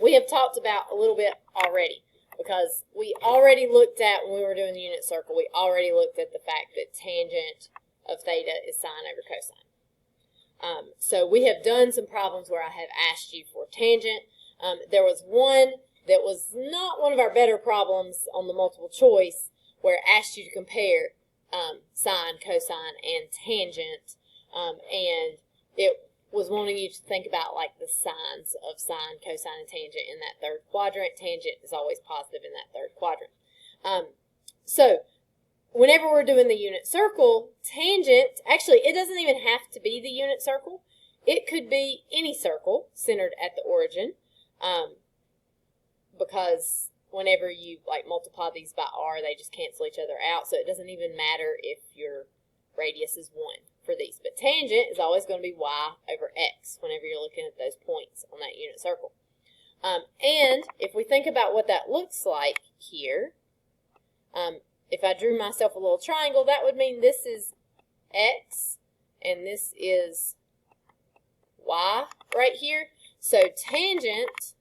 we have talked about a little bit already, because we already looked at, when we were doing the unit circle, we already looked at the fact that tangent of theta is sine over cosine. So we have done some problems where I have asked you for tangent. There was one that was not one of our better problems on the multiple choice, where it asked you to compare sine, cosine, and tangent, and it was wanting you to think about like the signs of sine, cosine, and tangent in that third quadrant. Tangent is always positive in that third quadrant. So whenever we're doing the unit circle, tangent, actually it doesn't even have to be the unit circle. It could be any circle centered at the origin, because whenever you like multiply these by r, they just cancel each other out, so it doesn't even matter if your radius is 1 for these. But tangent is always going to be y over x whenever you're looking at those points on that unit circle. And if we think about what that looks like here, if I drew myself a little triangle, that would mean this is x and this is y right here. So tangent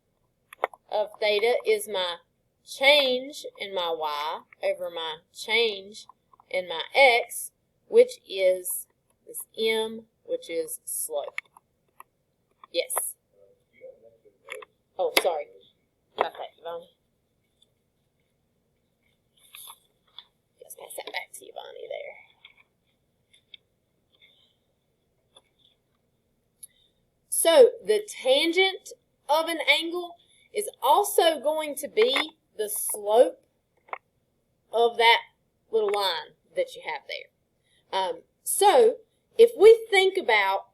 of theta is my change in my y over my change in my x, which is this m, which is slope. Yes. Oh, sorry. Okay, Bonnie. Let's pass that back to you, Bonnie, there. So the tangent of an angle is also going to be the slope of that little line that you have there. So if we think about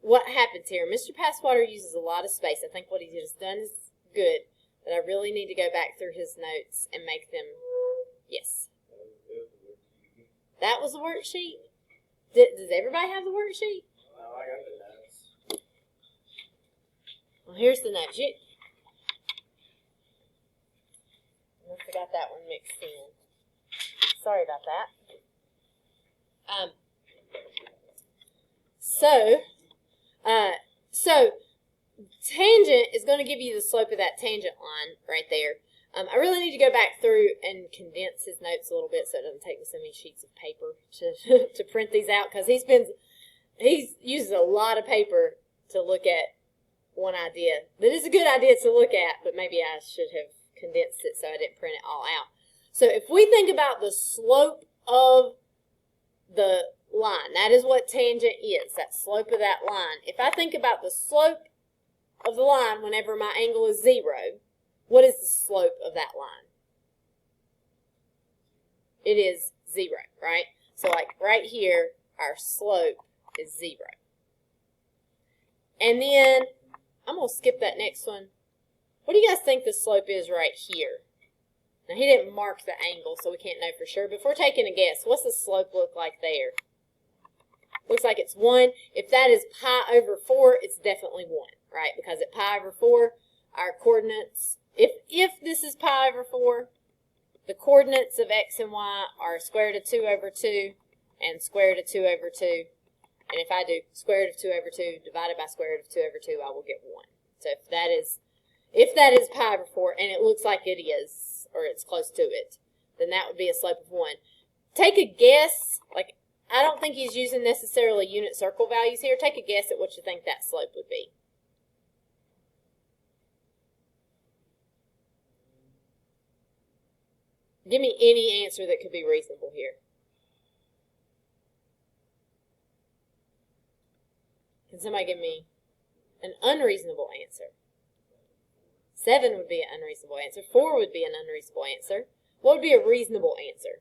what happens here, Mr. Passwater uses a lot of space. I think what he has done is good, but I really need to go back through his notes and make them, yes. That was the worksheet? Does everybody have the worksheet? No, I got the notes. Well, here's the notes. I forgot that one mixed in. Sorry about that. So tangent is going to give you the slope of that tangent line right there. I really need to go back through and condense his notes a little bit so it doesn't take me so many sheets of paper to print these out, because he uses a lot of paper to look at one idea. That is a good idea to look at, but maybe I should have condensed it so I didn't print it all out. So if we think about the slope of the line, that is what tangent is, that slope of that line. If I think about the slope of the line whenever my angle is 0, what is the slope of that line? It is 0, right? So like right here, our slope is 0. And then, I'm going to skip that next one. What do you guys think the slope is right here? Now, he didn't mark the angle, so we can't know for sure. But if we're taking a guess, what's the slope look like there? Looks like it's 1. If that is pi over 4, it's definitely 1, right? Because at pi over 4, our coordinates, if this is pi over 4, the coordinates of x and y are square root of 2 over 2 and square root of 2 over 2. And if I do square root of 2 over 2 divided by square root of 2 over 2, I will get 1. So if that is pi over 4, and it looks like it is, or it's close to it, then that would be a slope of 1. Take a guess. Like, I don't think he's using necessarily unit circle values here. Take a guess at what you think that slope would be. Give me any answer that could be reasonable here. Can somebody give me an unreasonable answer? 7 would be an unreasonable answer. 4 would be an unreasonable answer. What would be a reasonable answer?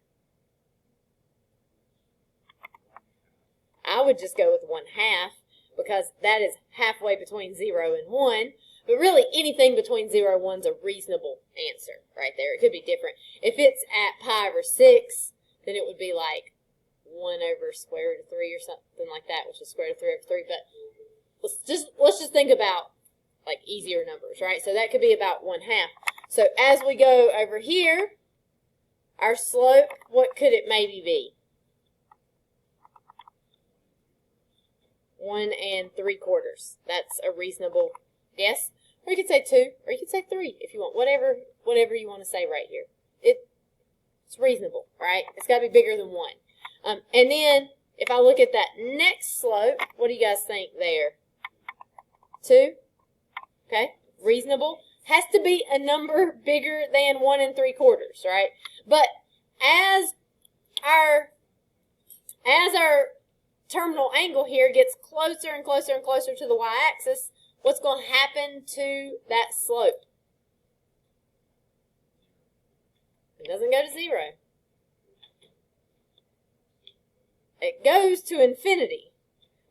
I would just go with 1/2, because that is halfway between 0 and 1. But really, anything between 0 and 1 is a reasonable answer right there. It could be different. If it's at pi over 6, then it would be like 1 over square root of 3 or something like that, which is square root of 3 over 3. But let's just think about like easier numbers, right? So that could be about 1/2. So as we go over here, our slope, what could it maybe be? 1 3/4. That's a reasonable guess. Or you could say 2, or you could say 3 if you want. Whatever you want to say right here. It's reasonable, right? It's got to be bigger than 1. And then, if I look at that next slope, what do you guys think there? 2? Okay, reasonable. Has to be a number bigger than 1 3/4, right? But as our terminal angle here gets closer and closer and closer to the y-axis, what's going to happen to that slope? It doesn't go to 0. It goes to infinity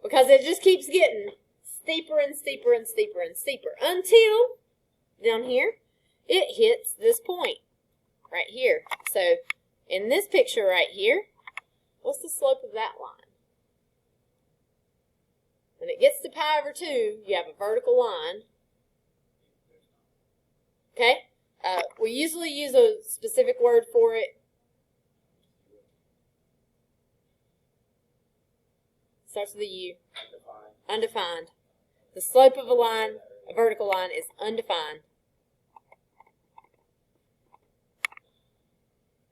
because it just keeps getting steeper and steeper and steeper and steeper until down here it hits this point right here. So in this picture right here, what's the slope of that line? When it gets to pi over 2, you have a vertical line. Okay? We usually use a specific word for it. Starts with a U. Undefined. The slope of a line, a vertical line, is undefined.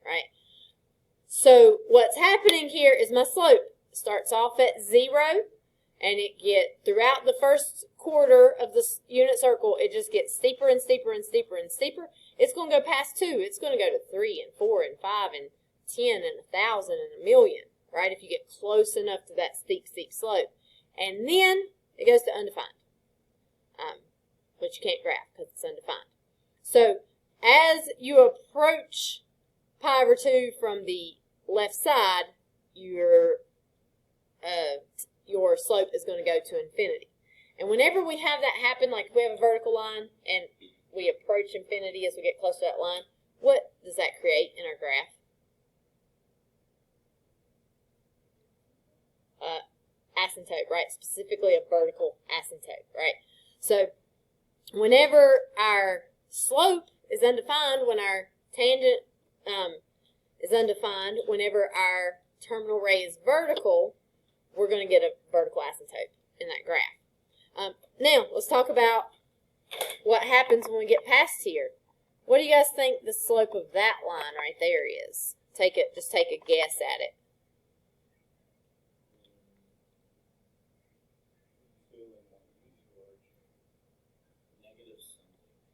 Right? So what's happening here is my slope starts off at 0, and throughout the first quarter of the unit circle, it just gets steeper and steeper and steeper and steeper. It's going to go past 2. It's going to go to 3 and 4 and 5 and 10 and 1,000 and 1,000,000, right? If you get close enough to that steep, steep slope. And then it goes to undefined, which you can't graph because it's undefined. So as you approach pi over 2 from the left side, your slope is going to go to infinity. And whenever we have that happen, like if we have a vertical line and we approach infinity as we get close to that line, what does that create in our graph? Asymptote, right? Specifically a vertical asymptote, right? So whenever our slope is undefined, when our tangent is undefined, whenever our terminal ray is vertical, we're going to get a vertical asymptote in that graph. Now, let's talk about what happens when we get past here. What do you guys think the slope of that line right there is? Just take a guess at it.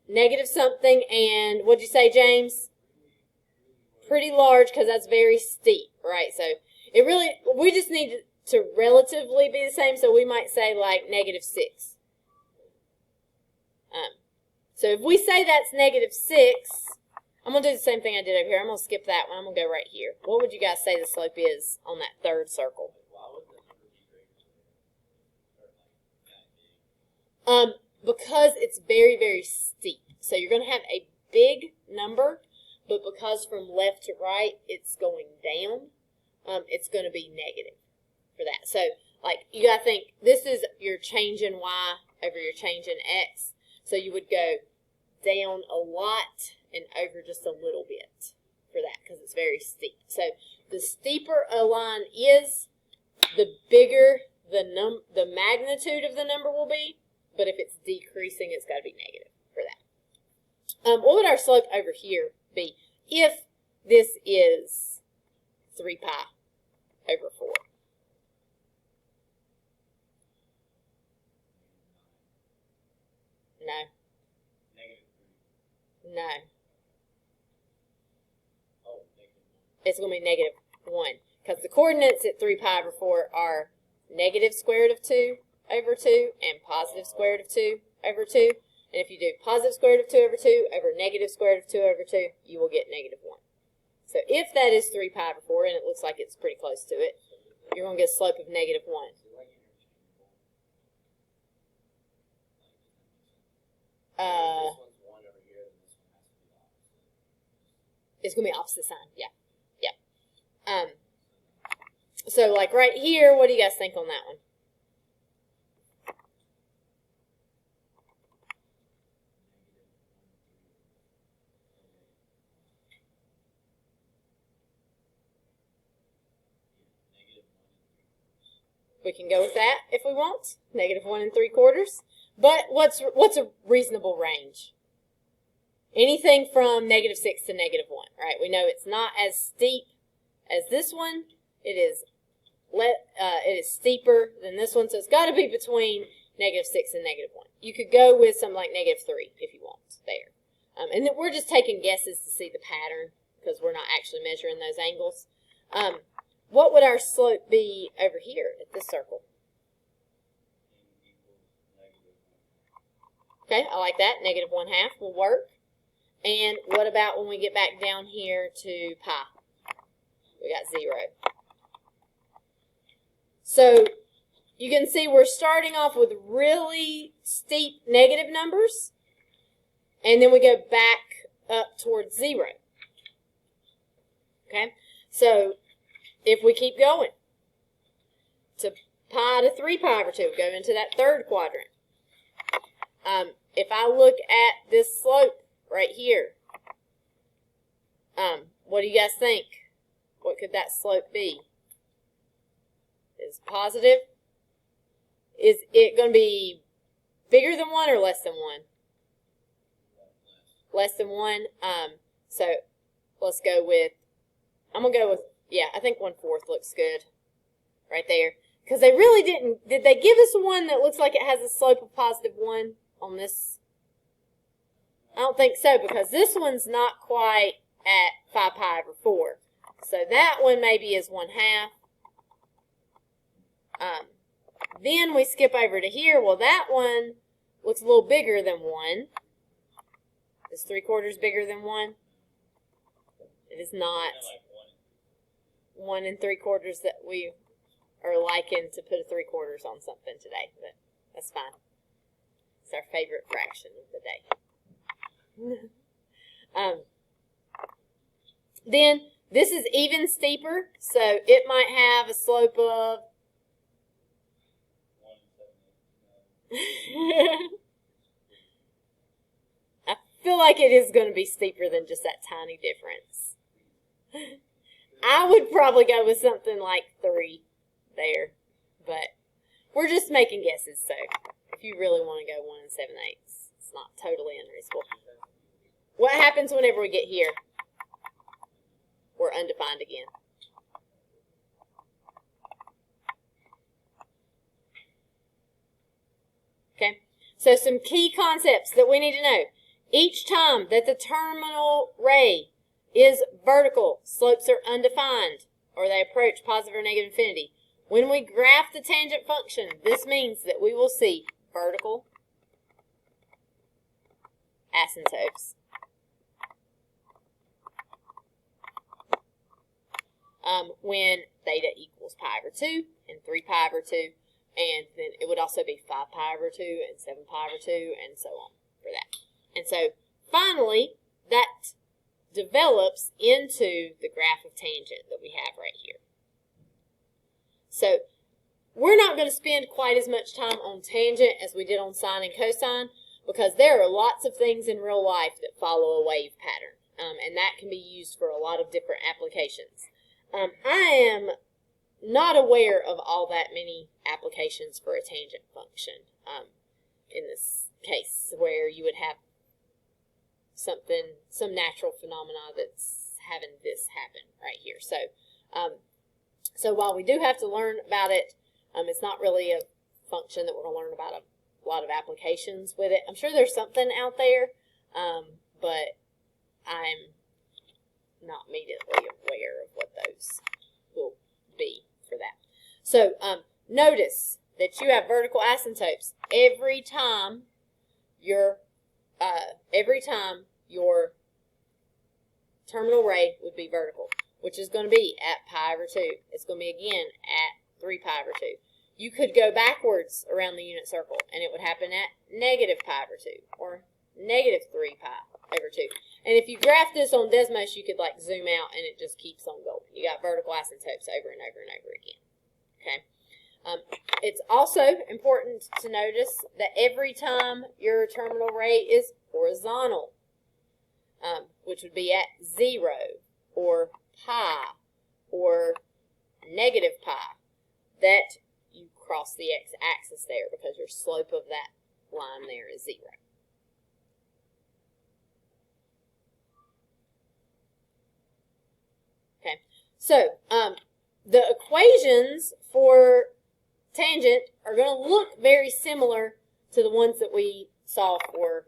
Negative something, and what'd you say, James? Pretty large, because that's very steep, right? So we just need to relatively be the same, so we might say like -6. So if we say that's -6, I'm going to do the same thing I did over here. I'm going to skip that one. I'm going to go right here. What would you guys say the slope is on that third circle? Because it's very, very steep. So you're going to have a big number, but because from left to right it's going down, it's going to be negative for that. So, like, you got to think, this is your change in y over your change in x. So you would go down a lot and over just a little bit for that because it's very steep. So the steeper a line is, the bigger the magnitude of the number will be. But if it's decreasing, it's got to be negative for that. What would our slope over here be if this is 3 pi over 4? No. No. It's going to be -1 because the coordinates at 3 pi over 4 are negative square root of 2 over 2 and positive square root of 2 over 2. And if you do positive square root of 2 over 2 over negative square root of 2 over 2, you will get -1. So if that is 3 pi over 4, and it looks like it's pretty close to it, you're going to get a slope of -1. It's going to be opposite sign. Yeah. Yeah. So like right here, what do you guys think on that one? We can go with that if we want. -1 3/4. But what's a reasonable range? Anything from -6 to -1, right? We know it's not as steep as this one. It is steeper than this one, so it's got to be between -6 and -1. You could go with something like -3 if you want there. And then we're just taking guesses to see the pattern because we're not actually measuring those angles. What would our slope be over here at this circle? Okay, I like that. -1/2 will work. And what about when we get back down here to pi? We got 0. So you can see we're starting off with really steep negative numbers, and then we go back up towards 0. Okay, so if we keep going to pi to 3 pi over 2, go into that third quadrant. If I look at this slope right here, what do you guys think? What could that slope be? Is positive? Is it going to be bigger than 1 or less than 1? Less than 1. So let's go with, I'm going to go with, yeah, I think 1/4 looks good right there. Because they really didn't, did they give us one that looks like it has a slope of +1 on this? I don't think so, because this one's not quite at 5 pi over 4. So that one maybe is 1/2. Then we skip over to here. Well, that one looks a little bigger than 1. Is 3/4 bigger than 1? It is not. 1 3/4 that we are liking to put a 3/4 on something today, but that's fine. It's our favorite fraction of the day. Then this is even steeper, so it might have a slope of I feel like it is going to be steeper than just that tiny difference. I would probably go with something like 3 there, but we're just making guesses, so if you really want to go 1 7/8, it's not totally unreasonable. What happens whenever we get here? We're undefined again. Okay, so some key concepts that we need to know. Each time that the terminal ray is vertical, slopes are undefined, or they approach positive or negative infinity. When we graph the tangent function, this means that we will see vertical asymptotes. When theta equals pi over 2 and 3 pi over 2, and then it would also be 5 pi over 2 and 7 pi over 2, and so on for that. And so finally, that develops into the graph of tangent that we have right here. So we're not going to spend quite as much time on tangent as we did on sine and cosine, because there are lots of things in real life that follow a wave pattern, and that can be used for a lot of different applications. I am not aware of all that many applications for a tangent function in this case, where you would have some natural phenomena that's having this happen right here. So while we do have to learn about it, it's not really a function that we're going to learn about a lot of applications with it. I'm sure there's something out there, but I'm not immediately aware of what those will be for that. So notice that you have vertical asymptotes every time your terminal ray would be vertical, which is going to be at pi over 2. It's going to be again at 3 pi over 2. You could go backwards around the unit circle, and it would happen at negative pi over 2 or negative 3 pi over 2. And if you graph this on Desmos, you could like zoom out, and it just keeps on going. You got vertical asymptotes over and over and over again. Okay. It's also important to notice that every time your terminal ray is horizontal, which would be at 0 or pi or negative pi, that you cross the x-axis there, because your slope of that line there is 0. Okay, so the equations for tangent are going to look very similar to the ones that we saw for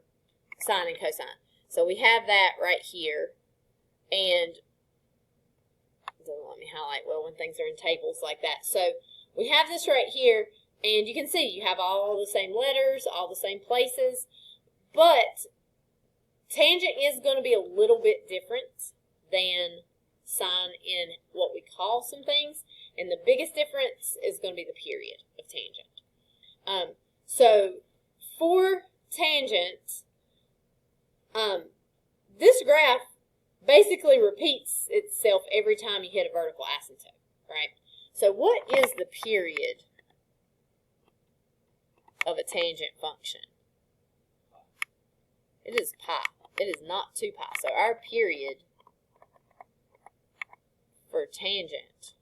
sine and cosine. So we have that right here, and it doesn't let me highlight well when things are in tables like that. So we have this right here, and you can see you have all the same letters, all the same places, but tangent is going to be a little bit different than sine in what we call some things, and the biggest difference is going to be the period of tangent. So for tangent, this graph basically repeats itself every time you hit a vertical asymptote, right? So what is the period of a tangent function? It is pi. It is not 2 pi. So our period for tangent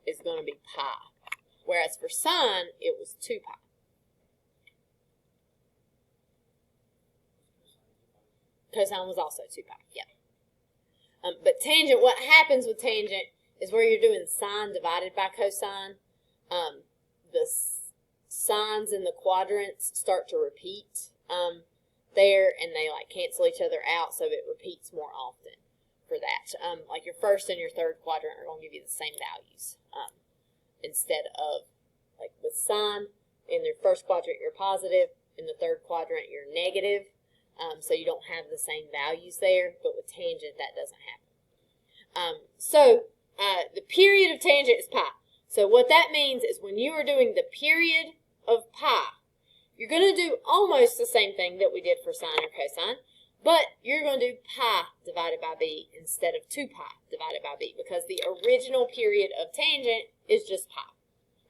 is going to be pi. Whereas for sine, it was 2 pi. Cosine was also 2 pi, yeah. But tangent, what happens with tangent is where you're doing sine divided by cosine, the signs in the quadrants start to repeat there, and they like cancel each other out, so it repeats more often for that. Like your first and your third quadrant are going to give you the same values instead of, like with sine, in your first quadrant you're positive, in the third quadrant you're negative. So you don't have the same values there, but with tangent that doesn't happen. The period of tangent is pi. So what that means is when you are doing the period of pi, you're going to do almost the same thing that we did for sine or cosine, but you're going to do pi divided by b instead of 2 pi divided by b, because the original period of tangent is just pi,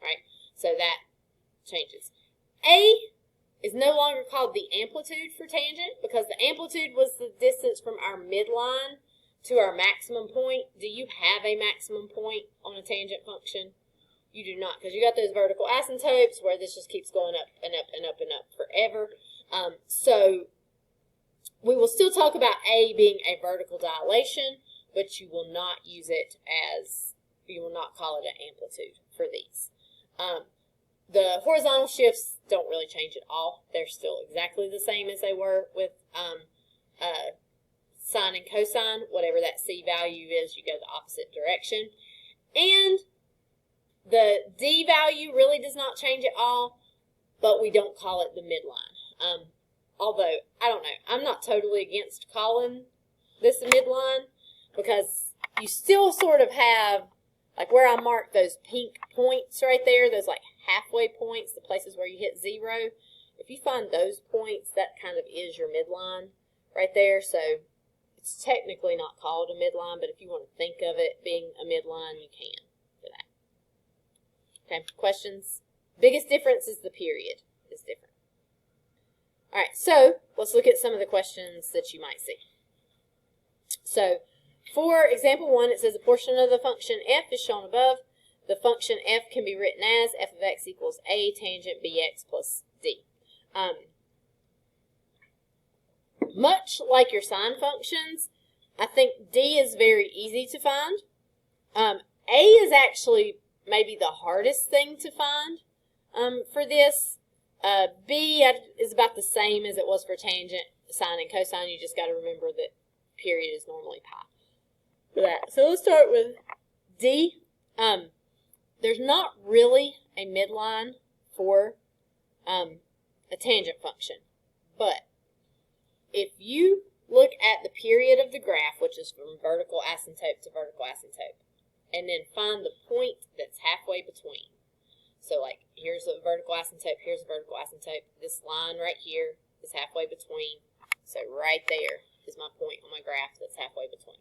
right? So that changes. A is no longer called the amplitude for tangent, because the amplitude was the distance from our midline to our maximum point. Do you have a maximum point on a tangent function? You do not, because you got those vertical asymptotes where this just keeps going up and up and up and up forever. So we will still talk about A being a vertical dilation, but you will not use it as, you will not call it an amplitude for these. The horizontal shifts don't really change at all. They're still exactly the same as they were with sine and cosine. Whatever that C value is, you go the opposite direction. And the D value really does not change at all, but we don't call it the midline. Although, I don't know, I'm not totally against calling this a midline, because you still sort of have, like where I marked those pink points right there, those like halfway points, the places where you hit 0, if you find those points, that kind of is your midline right there. So it's technically not called a midline, but if you want to think of it being a midline, you can for that. Okay, questions? Biggest difference is the period is different. All right, so let's look at some of the questions that you might see. So for example 1, it says a portion of the function f is shown above. The function f can be written as f of x equals a tangent bx plus d. Much like your sine functions, I think d is very easy to find. A is actually maybe the hardest thing to find for this. B is about the same as it was for tangent, sine, and cosine. You just got to remember that period is normally pi for that. So let's start with D. There's not really a midline for a tangent function, but if you look at the period of the graph, which is from vertical asymptote to vertical asymptote, and then find the point that's halfway between. So like here's a vertical asymptote, here's a vertical asymptote. This line right here is halfway between. So right there is my point on my graph that's halfway between.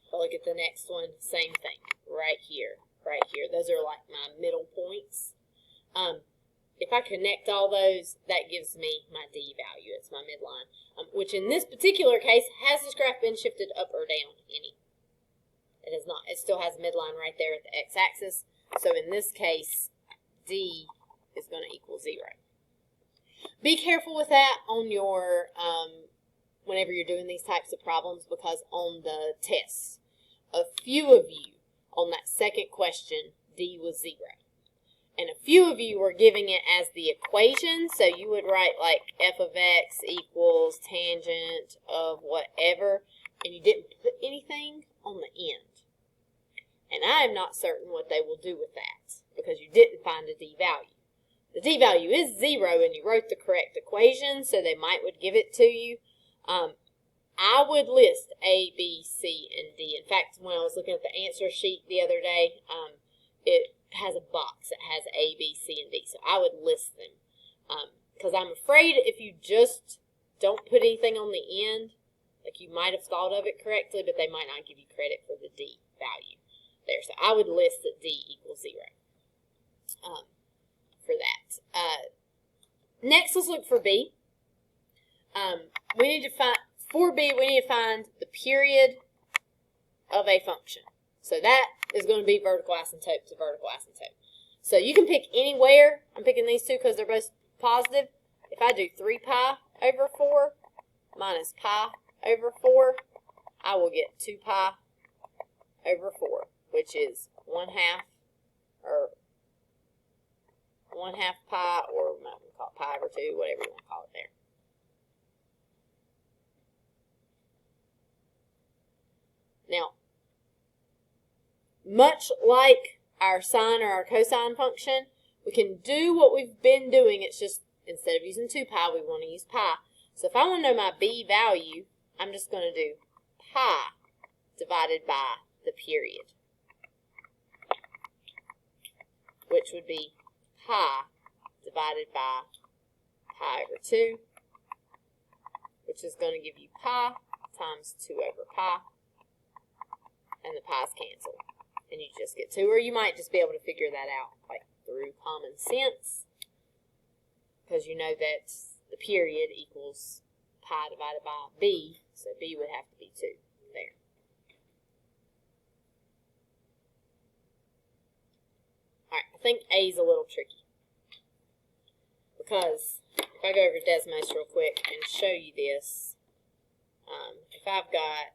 If I look at the next one, same thing. Right here, right here. Those are like my middle points. If I connect all those, that gives me my D value. It's my midline. Which in this particular case, has this graph been shifted up or down any? It has not. It still has a midline right there at the x-axis. So in this case, D is going to equal 0. Be careful with that on your, whenever you're doing these types of problems, because on the tests, a few of you on that second question, D was 0. And a few of you were giving it as the equation, so you would write like f of x equals tangent of whatever, and you didn't put anything on the end. And I am not certain what they will do with that, because you didn't find a D value. The D value is 0, and you wrote the correct equation, so they would give it to you. I would list A, B, C, and D. In fact, when I was looking at the answer sheet the other day, it has a box that has A, B, C, and D. So I would list them. Because I'm afraid if you just don't put anything on the end, like you might have thought of it correctly, but they might not give you credit for the D value there. So I would list that D equals 0 for that. Next, let's look for B. We need to find, for B, we need to find the period of a function. So that is going to be vertical asymptote to vertical asymptote. So you can pick anywhere. I'm picking these two because they're both positive. If I do 3 pi over 4 minus pi over 4, I will get 2 pi over 4, which is 1/2, or 1/2 pi, or we might call it pi over 2, whatever you want to call it there. Now, much like our sine or our cosine function, we can do what we've been doing. It's just, instead of using 2 pi, we want to use pi. So if I want to know my B value, I'm just going to do pi divided by the period, which would be pi divided by pi over 2, which is going to give you pi times 2 over pi, and the pi's cancel. And you just get 2, or you might just be able to figure that out like through common sense, because you know that the period equals pi divided by B, so B would have to be 2 there. Alright, I think A is a little tricky, because if I go over Desmos real quick and show you this, if I've got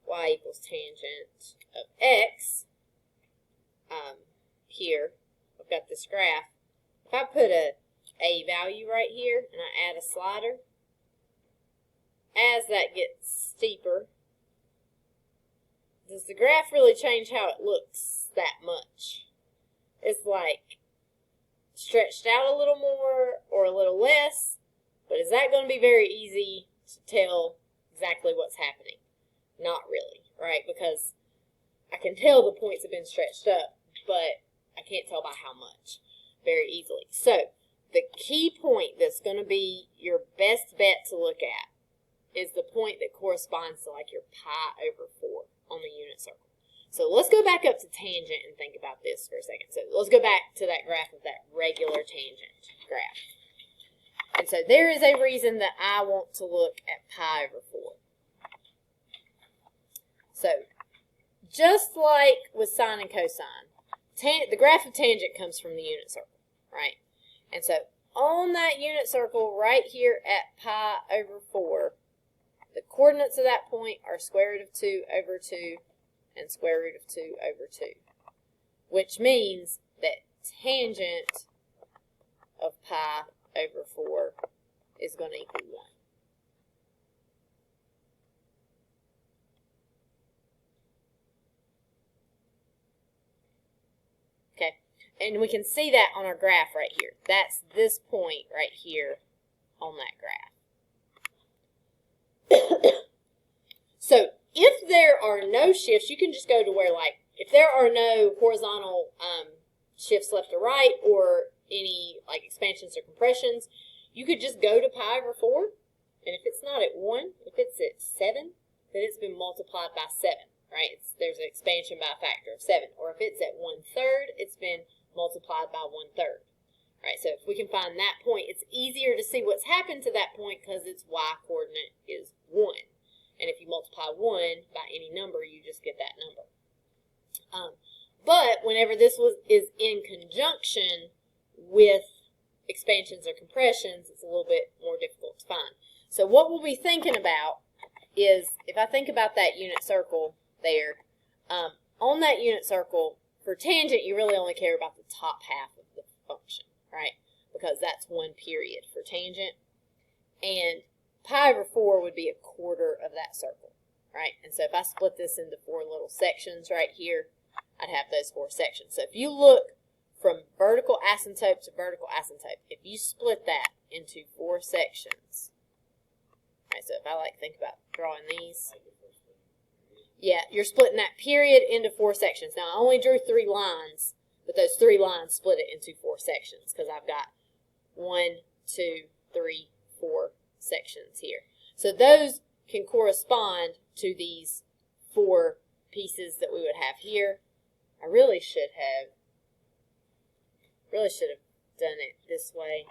y equals tangent of x, here, I've got this graph. If I put a value right here and I add a slider, as that gets steeper, does the graph really change how it looks that much? It's like stretched out a little more or a little less, but is that going to be very easy to tell exactly what's happening? Not really, right? Because I can tell the points have been stretched up, but I can't tell by how much very easily. So the key point that's going to be your best bet to look at is the point that corresponds to like your pi over 4 on the unit circle. So let's go back up to tangent and think about this for a second. So let's go back to that graph of that regular tangent graph. And so there is a reason that I want to look at pi over 4. So just like with sine and cosine, the graph of tangent comes from the unit circle, right? And so on that unit circle right here at pi over 4, the coordinates of that point are square root of 2 over 2 and square root of 2 over 2, which means that tangent of pi over 4 is going to equal 1. Okay, and we can see that on our graph right here. That's this point right here on that graph. So if there are no shifts, you can just go to where, like, if there are no horizontal shifts left or right, or any like expansions or compressions, you could just go to pi over 4, and if it's not at 1, if it's at 7, then it's been multiplied by 7, right? There's an expansion by a factor of 7. Or if it's at 1/3, it's been multiplied by 1/3. Right, so if we can find that point, it's easier to see what's happened to that point because its y coordinate is 1. And if you multiply 1 by any number, you just get that number. But whenever this is in conjunction with expansions or compressions, it's a little bit more difficult to find. So what we'll be thinking about is, if I think about that unit circle there, on that unit circle, for tangent, you really only care about the top half of the function, right? Because that's one period for tangent. And pi over 4 would be a quarter of that circle, right? And so if I split this into 4 little sections right here, I'd have those 4 sections. So if you look from vertical asymptote to vertical asymptote, if you split that into 4 sections, right, so if I think about drawing these, yeah, you're splitting that period into 4 sections. Now, I only drew 3 lines, but those 3 lines split it into 4 sections because I've got 1, 2, 3, 4 sections here. So those can correspond to these 4 pieces that we would have here. I really should have done it this way.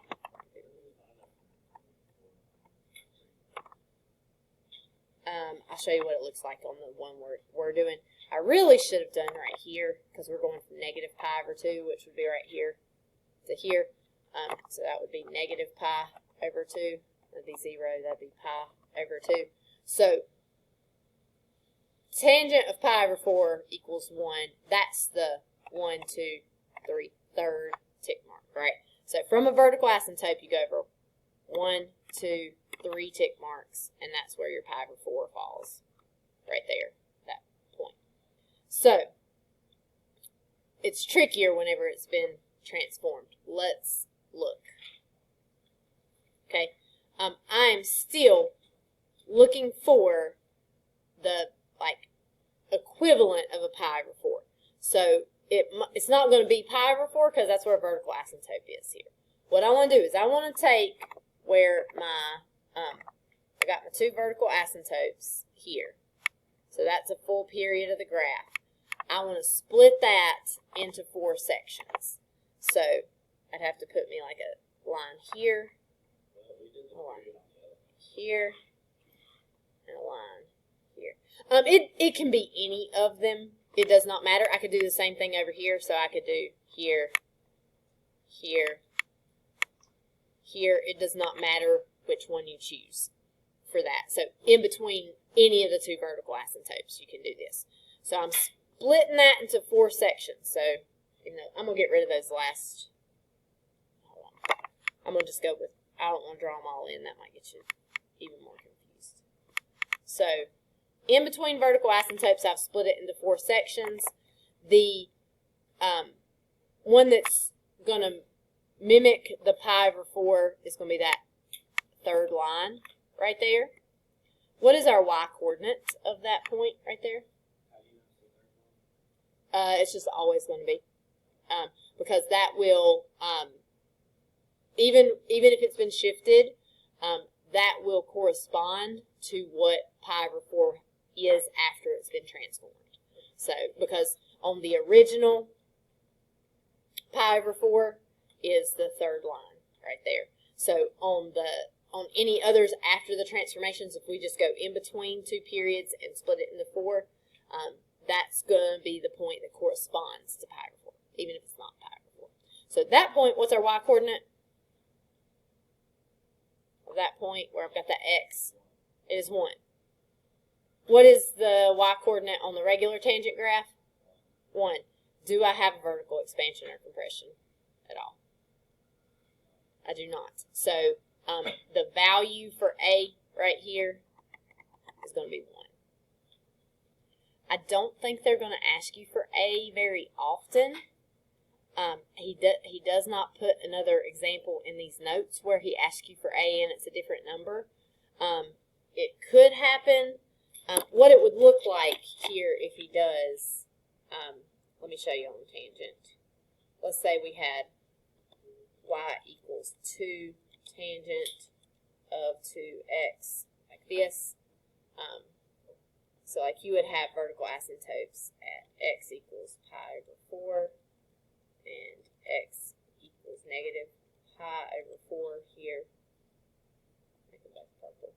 I'll show you what it looks like on the one we're doing. I really should have done right here, because we're going from negative pi over 2, which would be right here to here. So that would be negative pi over 2. That'd be 0. That'd be pi over 2. So tangent of pi over 4 equals 1. That's the 1, 2, 3, third tick mark, right? So from a vertical asymptote, you go over 1, 2, 3 tick marks, and that's where your pi over 4 falls, right there, that point. So it's trickier whenever it's been transformed. Let's look. Okay, I'm still looking for the equivalent of a pi over 4. So it's not going to be pi over 4 because that's where a vertical asymptote is here. What I want to do is I want to take where I got my 2 vertical asymptotes here. So that's a full period of the graph. I want to split that into 4 sections. So I'd have to put me like a line here, a line here, and a line here. It can be any of them. It does not matter. I could do the same thing over here. So I could do here, here, here. It does not matter which one you choose for that. So in between any of the 2 vertical asymptotes, you can do this. So I'm splitting that into 4 sections. So I'm going to get rid of those last. Hold on. I'm going to just go with, I don't want to draw them all in. That might get you even more confused. So in between vertical asymptotes, I've split it into 4 sections. The one that's going to mimic the pi over 4 is going to be that 3rd line right there. What is our y-coordinate of that point right there? It's just always going to be. Because that will, even if it's been shifted, that will correspond to what pi over 4 is after it's been transformed. So, because on the original, pi over 4 is the 3rd line right there. So on any others after the transformations, if we just go in between 2 periods and split it into 4, that's going to be the point that corresponds to pi over 4, even if it's not pi over 4. So at that point, what's our y-coordinate? Of that point where I've got that x, it is 1. What is the y-coordinate on the regular tangent graph? 1. Do I have a vertical expansion or compression at all? I do not. So the value for A right here is going to be 1. I don't think they're going to ask you for A very often. He does not put another example in these notes where he asks you for A and it's a different number. It could happen. What it would look like here if he does, let me show you on the tangent. Let's say we had y equals 2 tangent of 2x like this. So like you would have vertical asymptotes at x equals pi over 4 and x equals negative pi over 4 here. Make it back purple.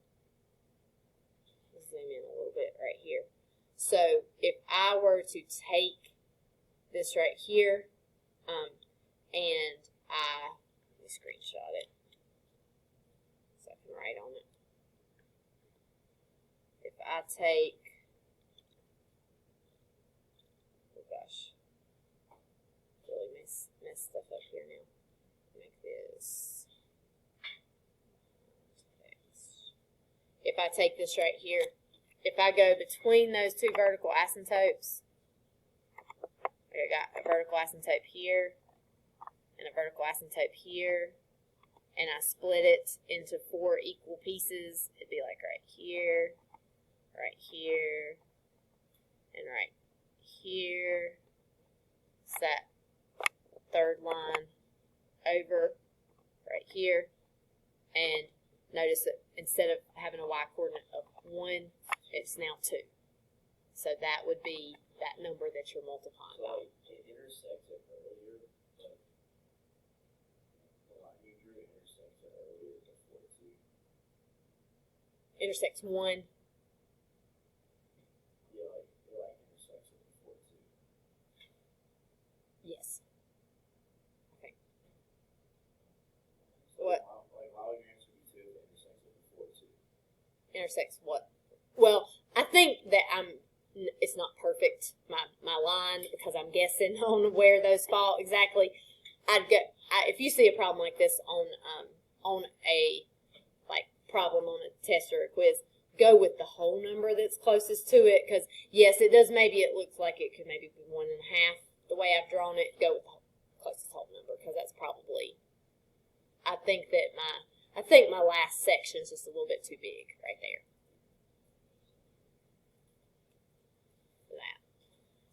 Zoom in a little bit right here. So if I were to take this right here, and let me screenshot it so I can write on it. If I take, oh gosh, really mess stuff up here now. Make this text. If I take this right here, if I go between those two vertical asymptotes, I got a vertical asymptote here and a vertical asymptote here, and I split it into 4 equal pieces, it'd be like right here, and right here. It's that third line over right here, and notice that instead of having a y coordinate of 1, it's now 2. So that would be that number that you're multiplying by. So it intersects it earlier, but the line you drew intersects it earlier before 2. Intersects 1. Yeah, like intersects it before 2. Yes. Okay. What? Why would your answer be 2 if it intersects it before 2? Intersects what? Well, I think that it's not perfect, my line, because I'm guessing on where those fall exactly. If you see a problem like this on a problem on a test or a quiz, go with the whole number that's closest to it, because yes, it does, maybe it looks like it could maybe be 1.5 the way I've drawn it. Go with the closest whole number, because that's probably, I think my last section is just a little bit too big right there.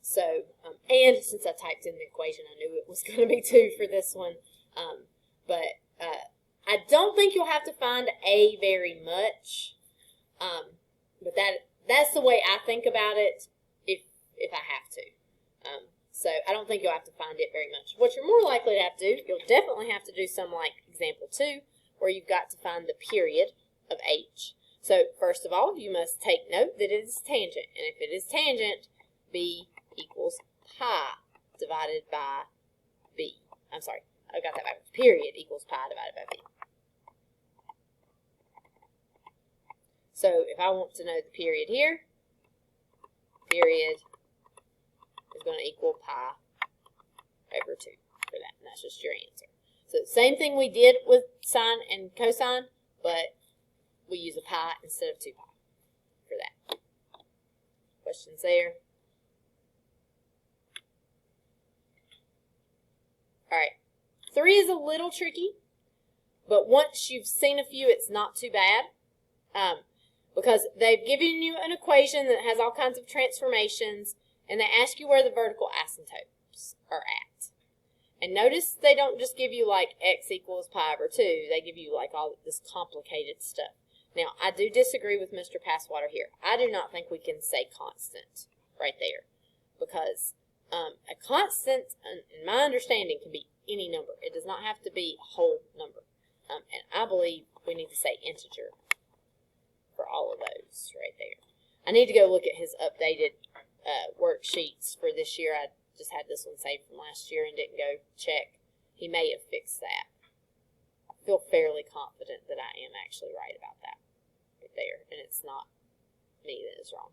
So, and since I typed in the equation, I knew it was going to be 2 for this one. But I don't think you'll have to find A very much. But that's the way I think about it if I have to. So I don't think you'll have to find it very much. What you're more likely to have to do, you'll definitely have to do some like example 2, where you've got to find the period of H. So first of all, you must take note that it is tangent. And if it is tangent, B equals pi divided by B. I'm sorry, I got that backwards. Period equals pi divided by B. So if I want to know the period here, period is going to equal pi over 2 for that, and that's just your answer. So the same thing we did with sine and cosine, but we use a pi instead of 2 pi for that. Questions there? All right, 3 is a little tricky, but once you've seen a few, it's not too bad, because they've given you an equation that has all kinds of transformations, and they ask you where the vertical asymptotes are at. And notice they don't just give you like x equals pi over 2. They give you like all this complicated stuff. Now, I do disagree with Mr. Passwater here. I do not think we can say constant right there, because a constant, in my understanding, can be any number. It does not have to be a whole number. And I believe we need to say integer for all of those right there. I need to go look at his updated worksheets for this year. I just had this one saved from last year and didn't go check. He may have fixed that. I feel fairly confident that I am actually right about that right there, and it's not me that is wrong.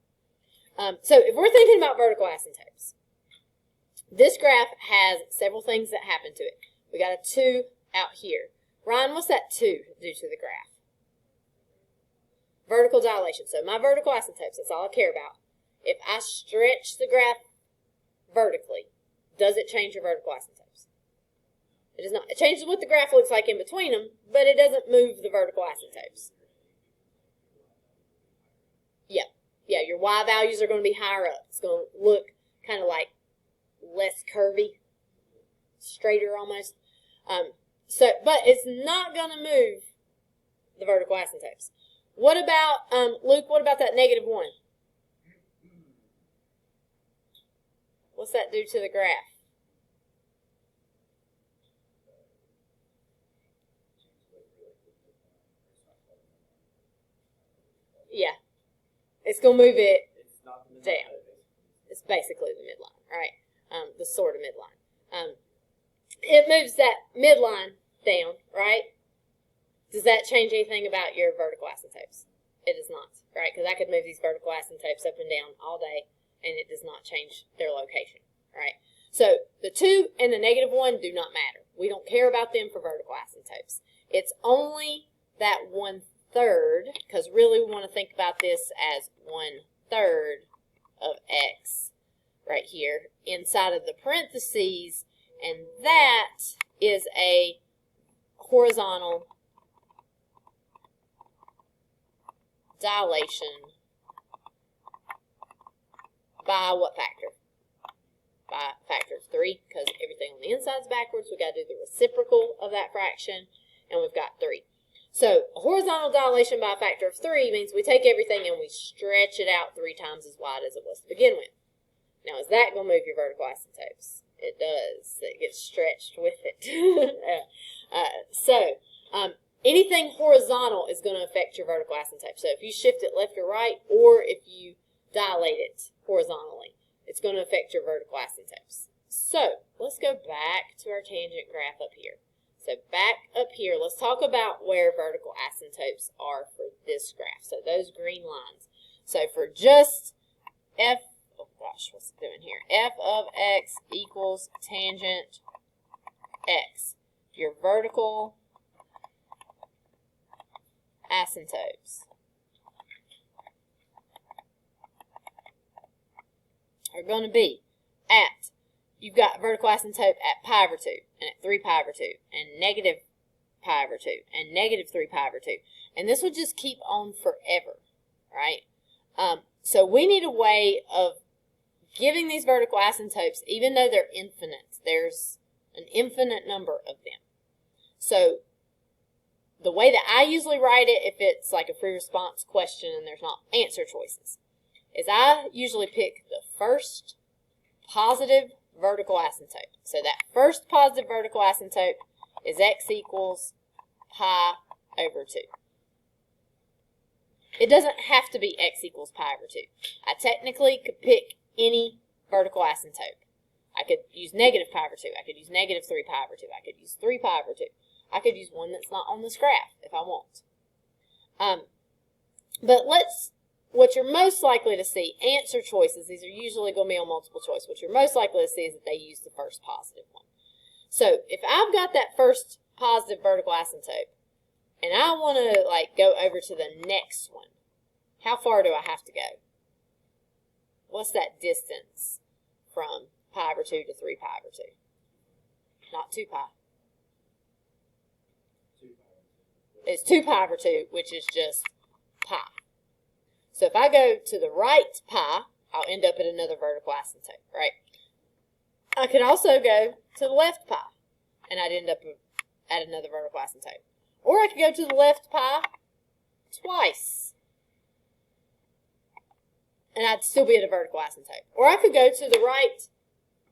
So if we're thinking about vertical asymptotes, this graph has several things that happen to it. We got a 2 out here. Ryan, what's that 2 do to the graph? Vertical dilation. So my vertical asymptotes, that's all I care about. If I stretch the graph vertically, does it change your vertical asymptotes? It does not. It changes what the graph looks like in between them, but it doesn't move the vertical asymptotes. Yeah, your y values are going to be higher up. It's going to look kind of like less curvy, straighter almost. But it's not going to move the vertical asymptotes. What about, Luke, what about that -1? What's that do to the graph? Yeah. It's going to move it down. It's basically the midline, right? the sort of midline. It moves that midline down, right? Does that change anything about your vertical asymptotes? It does not, right? Because I could move these vertical asymptotes up and down all day, and it does not change their location, right? So the 2 and the -1 do not matter. We don't care about them for vertical asymptotes. It's only that 1/3, because really we want to think about this as 1/3 of x right here inside of the parentheses, and that is a horizontal dilation by what factor? By a factor of 3, because everything on the inside is backwards. We've got to do the reciprocal of that fraction, and we've got 3. So a horizontal dilation by a factor of 3 means we take everything and we stretch it out 3 times as wide as it was to begin with. Now, is that going to move your vertical asymptotes? It does. It gets stretched with it. Anything horizontal is going to affect your vertical asymptote. So if you shift it left or right, or if you dilate it horizontally, it's going to affect your vertical asymptotes. So let's go back to our tangent graph up here. So back up here, let's talk about where vertical asymptotes are for this graph. So those green lines. So for just f, oh gosh, what's it doing here? F of x equals tangent x. Your vertical asymptotes are going to be at, you've got vertical asymptote at pi over 2, and at 3 pi over 2, and negative pi over 2, and negative 3 pi over 2. And this will just keep on forever, right? So we need a way of giving these vertical asymptotes, even though they're infinite, there's an infinite number of them. So the way that I usually write it, if it's like a free response question and there's not answer choices, is I usually pick the first positive vertical asymptote. So that first positive vertical asymptote is x equals pi over 2. It doesn't have to be x equals pi over 2. I technically could pick any vertical asymptote. I could use negative pi over 2. I could use negative 3 pi over 2. I could use 3 pi over 2. I could use one that's not on this graph if I want. But what you're most likely to see, answer choices, these are usually going to be on multiple choice. What you're most likely to see is that they use the first positive one. So if I've got that first positive vertical asymptote, and I want to go over to the next one, how far do I have to go? What's that distance from pi over 2 to 3 pi over 2? Not 2 pi. It's 2 pi over 2, which is just pi. So if I go to the right pi, I'll end up at another vertical asymptote, right? I could also go to the left pi, and I'd end up at another vertical asymptote. Or I could go to the left pi twice, and I'd still be at a vertical asymptote. Or I could go to the right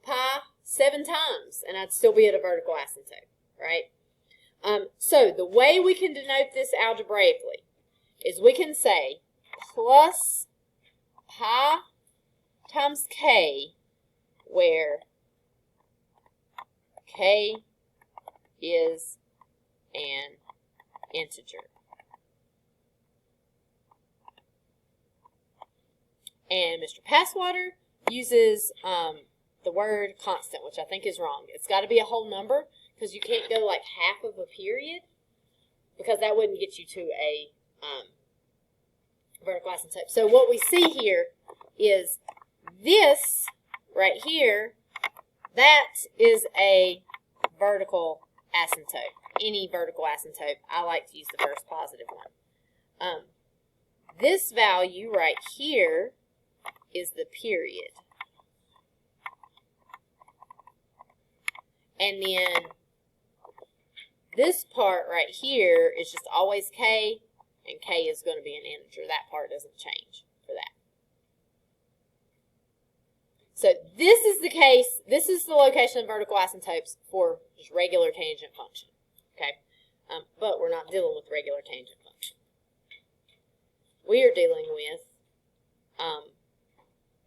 pi 7 times, and I'd still be at a vertical asymptote, right? So the way we can denote this algebraically is we can say plus pi times k, where k is an integer. And Mr. Passwater uses the word constant, which I think is wrong. It's got to be a whole number, because you can't go like half of a period, because that wouldn't get you to a vertical asymptote. So what we see here is this right here, that is a vertical asymptote. Any vertical asymptote, I like to use the first positive one. This value right here is the period. And then this part right here is just always k, and k is going to be an integer. That part doesn't change for that. So this is the case, this is the location of vertical asymptotes for just regular tangent function. Okay? But we're not dealing with regular tangent function. We are dealing with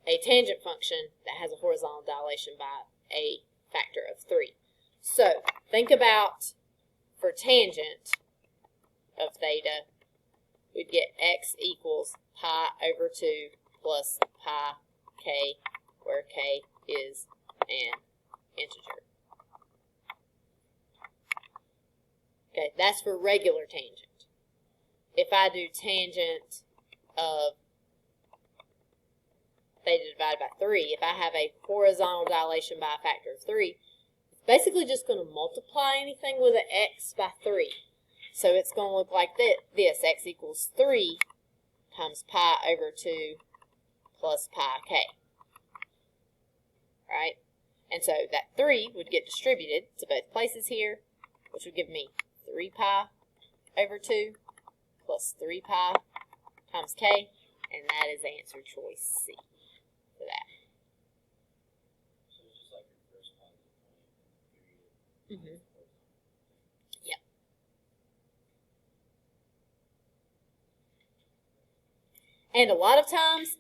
a tangent function that has a horizontal dilation by a factor of 3. So think about, for tangent of theta, we'd get x equals pi over 2 plus pi k, where k is an integer. Okay, that's for regular tangent. If I do tangent of theta divided by 3, if I have a horizontal dilation by a factor of 3, it's basically just going to multiply anything with an x by 3. So it's going to look like this, x equals 3 times pi over 2 plus pi k. Right? And so that 3 would get distributed to both places here, which would give me 3 pi over 2 plus 3 pi times k, and that is answer choice C for that. So it's just like your first positive point, period. Yep. And a lot of times,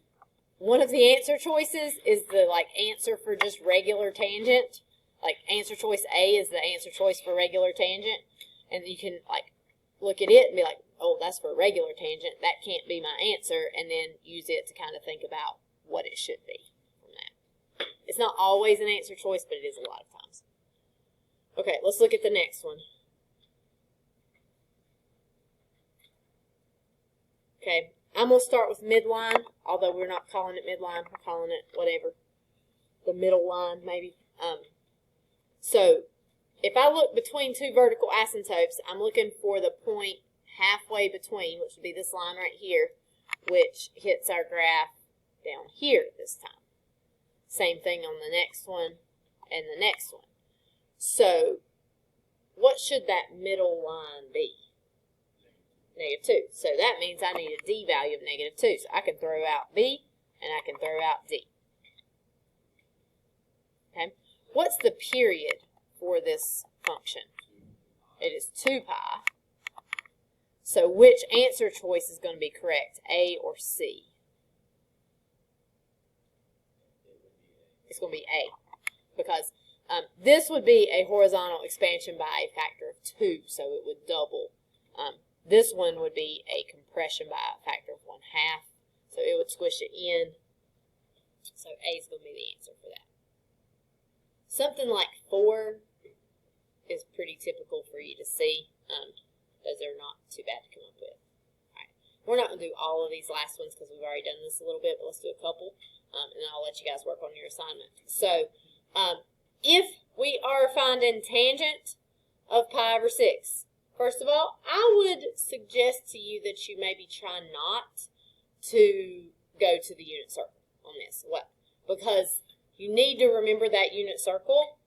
one of the answer choices is the answer for just regular tangent. Like answer choice A is the answer choice for regular tangent, and you can look at it and be like, oh, that's for regular tangent. That can't be my answer, and then use it to kind of think about what it should be from that. It's not always an answer choice, but it is a lot of times. Okay, let's look at the next one. Okay, I'm going to start with midline, although we're not calling it midline. We're calling it whatever. The middle line, maybe. So, if I look between two vertical asymptotes, I'm looking for the point halfway between, which would be this line right here, which hits our graph down here this time. Same thing on the next one and the next one. So, what should that middle line be? -2. So that means I need a D value of -2. So I can throw out B and I can throw out D. Okay. What's the period for this function? It is 2 pi. So which answer choice is going to be correct, A or C? It's going to be A, because this would be a horizontal expansion by a factor of 2, so it would double. This one would be a compression by a factor of 1/2, so it would squish it in. So A is going to be the answer for that. Something like 4 is pretty typical for you to see. Those are not too bad to come up with. All right. We're not going to do all of these last ones because we've already done this a little bit, but let's do a couple, and then I'll let you guys work on your assignment. So, if we are finding tangent of pi over 6, first of all, I would suggest to you that you maybe try not to go to the unit circle on this. What? Because you need to remember that unit circle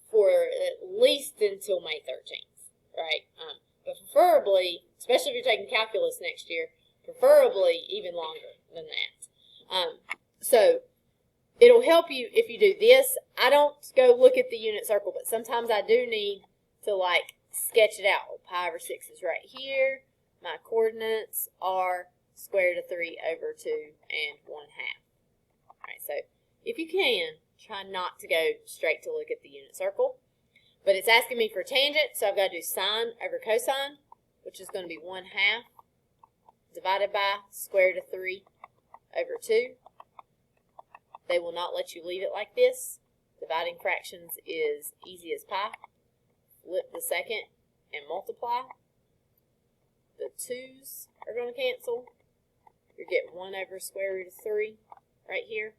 for at least until May 13th, right? But preferably, especially if you're taking calculus next year, preferably even longer than that. So it'll help you if you do this. I don't go look at the unit circle, but sometimes I do need to sketch it out. Pi over 6 is right here. My coordinates are square root of 3 over 2 and 1/2. All right, so if you can, try not to go straight to look at the unit circle. But it's asking me for tangent, so I've got to do sine over cosine, which is going to be 1/2 divided by square root of 3 over 2. They will not let you leave it like this. Dividing fractions is easy as pie. Flip the second and multiply. The 2's are going to cancel. You're getting 1 over square root of 3 right here.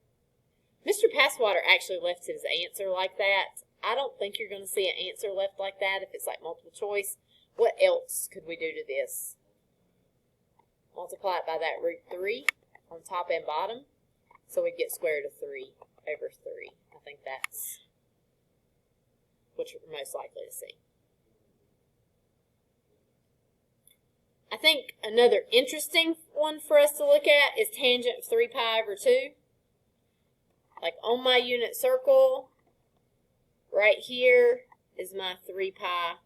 Mr. Passwater actually left his answer like that. I don't think you're going to see an answer left like that if it's like multiple choice. What else could we do to this? Multiply it by that root 3 on top and bottom. So we get square root of 3 over 3. I think that's what you're most likely to see. I think another interesting one for us to look at is tangent of 3 pi over 2. Like on my unit circle, right here is my 3 pi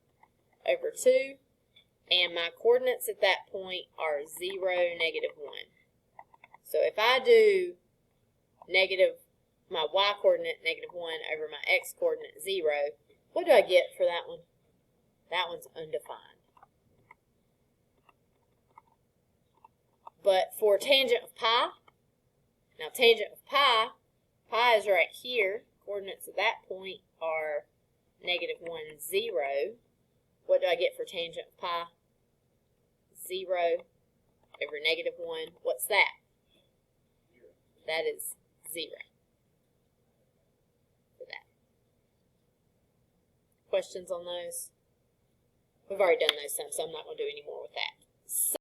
over 2. And my coordinates at that point are 0, -1. So if I do negative my y coordinate negative 1 over my x coordinate 0. What do I get for that one? That one's undefined. But for tangent of pi, now tangent of pi is right here. Coordinates at that point are negative 1, 0. What do I get for tangent of pi? 0 over negative 1. What's that? That is 0 for that. Questions on those? We've already done those some, so I'm not going to do any more with that.